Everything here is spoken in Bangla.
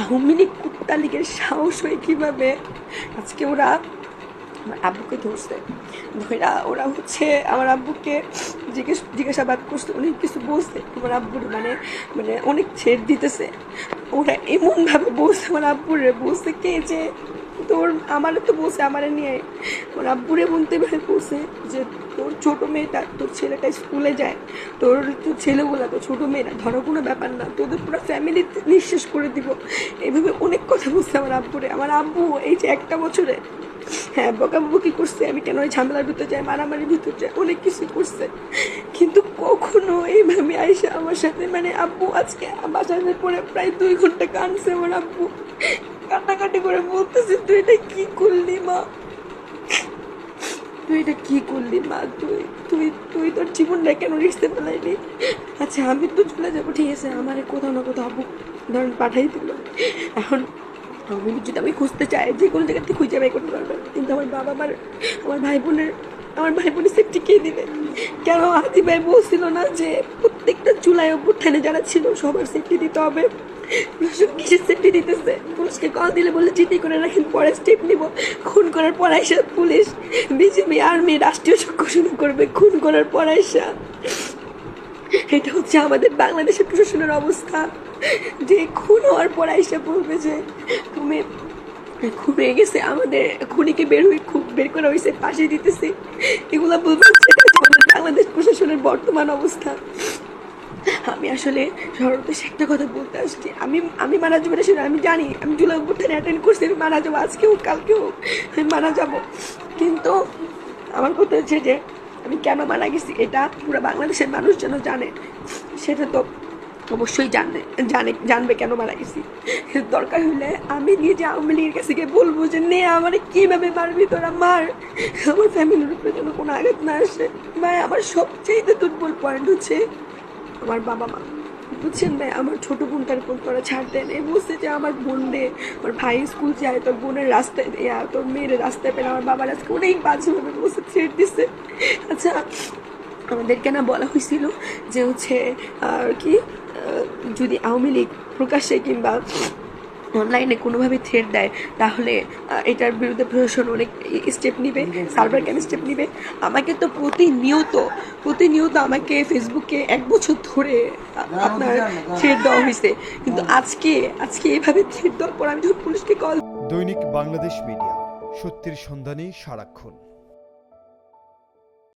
আওয়ামী লীগ কুত্তা লীগের সাহস হয়ে কীভাবে আজকে ওরা আমার আব্বুকে ধরছে, ধরা ওরা হচ্ছে আমার আব্বুকে জিজ্ঞাসাবাদ করছে, অনেক কিছু বলছে আমার আব্বুর, মানে মানে অনেক ছেড় দিতেছে। ওরা এমনভাবে বলছে আমার আব্বুরে, বলছে কে যে তোর আমারে তো বলছে আমারে নিয়ে আমার আব্বুরে বলতে বলছে যে তোর ছোটো মেয়েটা, তোর ছেলেটা স্কুলে যায়, তোর ছেলেগুলা তো ছোটো মেয়েরা ধরো কোনো ব্যাপার না, তোদের পুরো ফ্যামিলি নিঃশেষ করে দিব, এইভাবে অনেক কথা বলছে আমার আব্বুরে। আমার আব্বু এই যে একটা বছরে হ্যাঁ বকাবকি করছে, আমি কেন ওই ঝামেলার ভিতরে যাই, মারামারির ভিতরে যাই, অনেক কিছু করছে, কিন্তু কখনো এইভাবে আইসা আমার সাথে, মানে আব্বু আজকে বাসার পরে প্রায় 2 ঘন্টা কাঁদছে আমার আব্বু, কান্নাকাটি করে বলতেছে তুই এটা কি করলি মা, তুই এটা কি করলি মা, তুই তুই তুই তোর জীবনটা কেন রিস্তে ফেলাইলি। আচ্ছা আমি তো চলে যাবো, ঠিক আছে, আমার কোথাও না কোথাও আব্বু ধরেন পাঠাই দিল, এখন আমি যদি আমি খুঁজতে চাই যে কোনো জায়গা থেকে খুঁজে বাই করতে পারবে, কিন্তু আমার বাবা আমার ভাই বোনের সেফটি কে দিবে। কেন হাতি ভাই বলছিল না যে প্রত্যেকটা চুলায় অভ্যুত্থানে যারা ছিল সবার সেফটি দিতে হবে, কিসের সেফটি দিতেছে, পুলিশকে কল দিলে বলে চিঠি করে রাখেন পরে স্টেপ নিব, খুন করার পর আইসা পুলিশ বিজেপি আর্মি রাষ্ট্রীয় চক্র শুরু করবে খুন করার পর আইসা। এটা হচ্ছে আমাদের বাংলাদেশের প্রশাসনের অবস্থা, যে খুন হওয়ার পর আইসা বলবে যে তুমি খুব হয়ে গেছে, আমাদের খুনিকে বের করা হয়েছে, ফাঁসি দিতেছি, এগুলা বলবে। সেটা হচ্ছে আমাদের বাংলাদেশ প্রশাসনের বর্তমান অবস্থা। আমি আসলে সর্বশেষ একটা কথা বলতে আসছি, আমি মারা যাবো না, আমি জানি, আমি জুলাই অভ্যুত্থানে অ্যাটেন্ড করছি, আমি মারা যাবো, আজকেও কালকেও আমি মারা যাব, কিন্তু আমার কথা হচ্ছে যে আমি কেন মারা গেছি এটা পুরো বাংলাদেশের মানুষ যেন জানে, সেটা তো অবশ্যই জানবে কেন মারা গেছি। দরকার হলে আমি নিজে আওয়ামী লীগের কাছে গিয়ে বলবো যে নে আমার কীভাবে মারবি তোরা মার, আমার ফ্যামিলির উপরে যেন কোনো আঘাত না আসে। ভাই আমার সবচেয়ে দুর্বল পয়েন্ট হচ্ছে আমার বাবা মা, বুঝছেন ভাই, আমার ছোটো বোনটার কোন তোরা ছাড় দেন, এ বলছে যে আমার বোন রে, আমার ভাই স্কুল যায়, তোর বোনের রাস্তায় তোর মেয়ের রাস্তায় পেলে, আমার বাবার আজকে অনেক বাজেভাবে বসে ছেড়ে দিচ্ছে। আচ্ছা আমাদেরকে না বলা হয়েছিল যে হচ্ছে আর কি যদি আওয়ামী লীগ প্রকাশ্যে কিংবা অনলাইনে কোনোভাবে থ্রেট দেয় তাহলে এটার বিরুদ্ধে প্রশাসন অনেক স্টেপ নিবে, সার্ভার ক্যাম্প স্টেপ নিবে। আমাকে তো প্রতিনিয়ত আমাকে ফেসবুকে 1 বছর ধরে আপনার থ্রেট দেওয়া হয়েছে, কিন্তু আজকে এভাবে থ্রেট দেওয়ার পর আমি যখন পুলিশকে কল। দৈনিক বাংলাদেশ মিডিয়া, সত্যের সন্ধানে সারাক্ষণ।